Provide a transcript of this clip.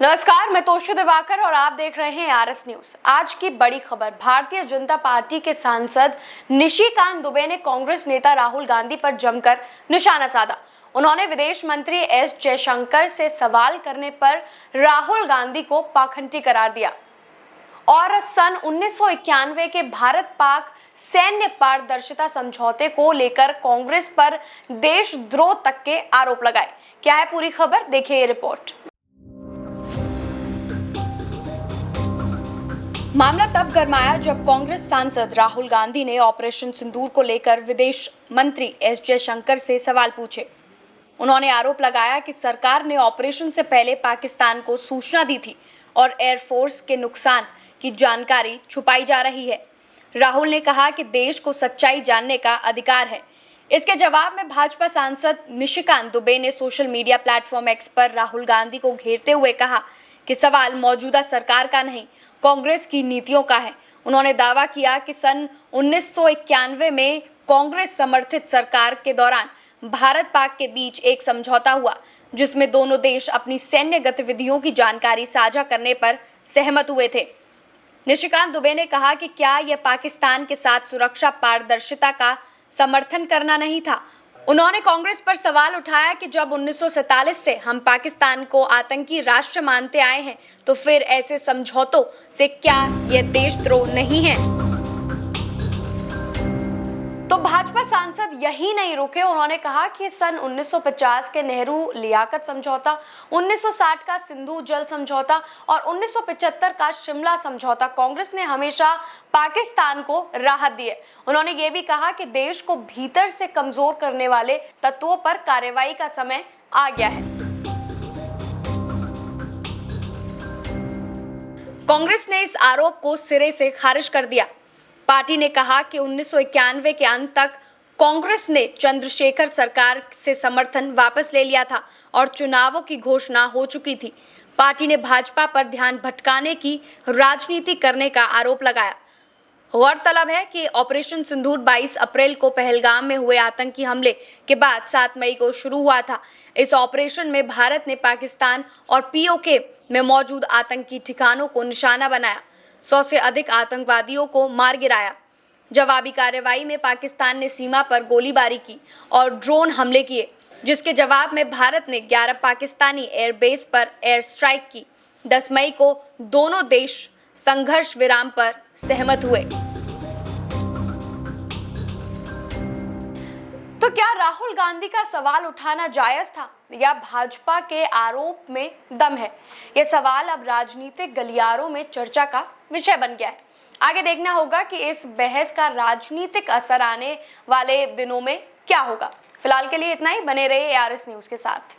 नमस्कार, मैं तोशु दिवाकर और आप देख रहे हैं आरएस न्यूज। आज की बड़ी खबर, भारतीय जनता पार्टी के सांसद निशिकांत दुबे ने कांग्रेस नेता राहुल गांधी पर जमकर निशाना साधा। उन्होंने विदेश मंत्री एस जयशंकर से सवाल करने पर राहुल गांधी को पाखंडी करार दिया और सन 1991 के भारत पाक सैन्य पारदर्शिता समझौते को लेकर कांग्रेस पर देशद्रोह तक के आरोप लगाए। क्या है पूरी खबर, देखिए ये रिपोर्ट। मामला तब गरमाया जब कांग्रेस सांसद राहुल गांधी ने ऑपरेशन सिंदूर को लेकर विदेश मंत्री एस जयशंकर से सवाल पूछे। उन्होंने आरोप लगाया कि सरकार ने ऑपरेशन से पहले पाकिस्तान को सूचना दी थी और एयरफोर्स के नुकसान की जानकारी छुपाई जा रही है। राहुल ने कहा कि देश को सच्चाई जानने का अधिकार है। इसके जवाब में भाजपा सांसद निशिकांत दुबे ने सोशल मीडिया प्लेटफॉर्म एक्स पर राहुल गांधी को घेरते हुए कहा कि सवाल मौजूदा सरकार का नहीं, कांग्रेस की नीतियों का है। उन्होंने दावा किया कि सन 1991 में कांग्रेस समर्थित सरकार के दौरान भारत पाक के बीच एक समझौता हुआ जिसमें दोनों देश अपनी सैन्य गतिविधियों की जानकारी साझा करने पर सहमत हुए थे। निशिकांत दुबे ने कहा कि क्या यह पाकिस्तान के साथ सुरक्षा पारदर्शिता का समर्थन करना नहीं था। उन्होंने कांग्रेस पर सवाल उठाया कि जब 1947 से हम पाकिस्तान को आतंकी राष्ट्र मानते आए हैं तो फिर ऐसे समझौतों से क्या यह देशद्रोह नहीं है। तो भाजपा सांसद यही नहीं रुके। उन्होंने कहा कि सन 1950 के नेहरू लियाकत समझौता, 1960 का सिंधु जल समझौता और 1975 का शिमला समझौता कांग्रेस ने हमेशा पाकिस्तान को राहत दी है। उन्होंने ये भी कहा कि देश को भीतर से कमजोर करने वाले तत्वों पर कार्रवाई का समय आ गया है। कांग्रेस ने इस आरोप को सिरे से खारिज कर दिया। पार्टी ने कहा कि 1991 के अंत तक कांग्रेस ने चंद्रशेखर सरकार से समर्थन वापस ले लिया था और चुनावों की घोषणा हो चुकी थी। पार्टी ने भाजपा पर ध्यान भटकाने की राजनीति करने का आरोप लगाया। गौरतलब है कि ऑपरेशन सिंदूर 22 अप्रैल को पहलगाम में हुए आतंकी हमले के बाद 7 मई को शुरू हुआ था। इस ऑपरेशन में भारत ने पाकिस्तान और पीओके में मौजूद आतंकी ठिकानों को निशाना बनाया, 100 से अधिक आतंकवादियों को मार गिराया। जवाबी कार्रवाई में पाकिस्तान ने सीमा पर गोलीबारी की और ड्रोन हमले किए, जिसके जवाब में भारत ने 11 पाकिस्तानी एयरबेस पर एयर स्ट्राइक की। 10 मई को दोनों देश संघर्ष विराम पर सहमत हुए। तो क्या राहुल गांधी का सवाल उठाना जायज था या भाजपा के आरोप में दम है? यह सवाल अब राजनीतिक गलियारों में चर्चा का विषय बन गया है। आगे देखना होगा कि इस बहस का राजनीतिक असर आने वाले दिनों में क्या होगा। फिलहाल के लिए इतना ही। बने रहिए आरएस न्यूज के साथ।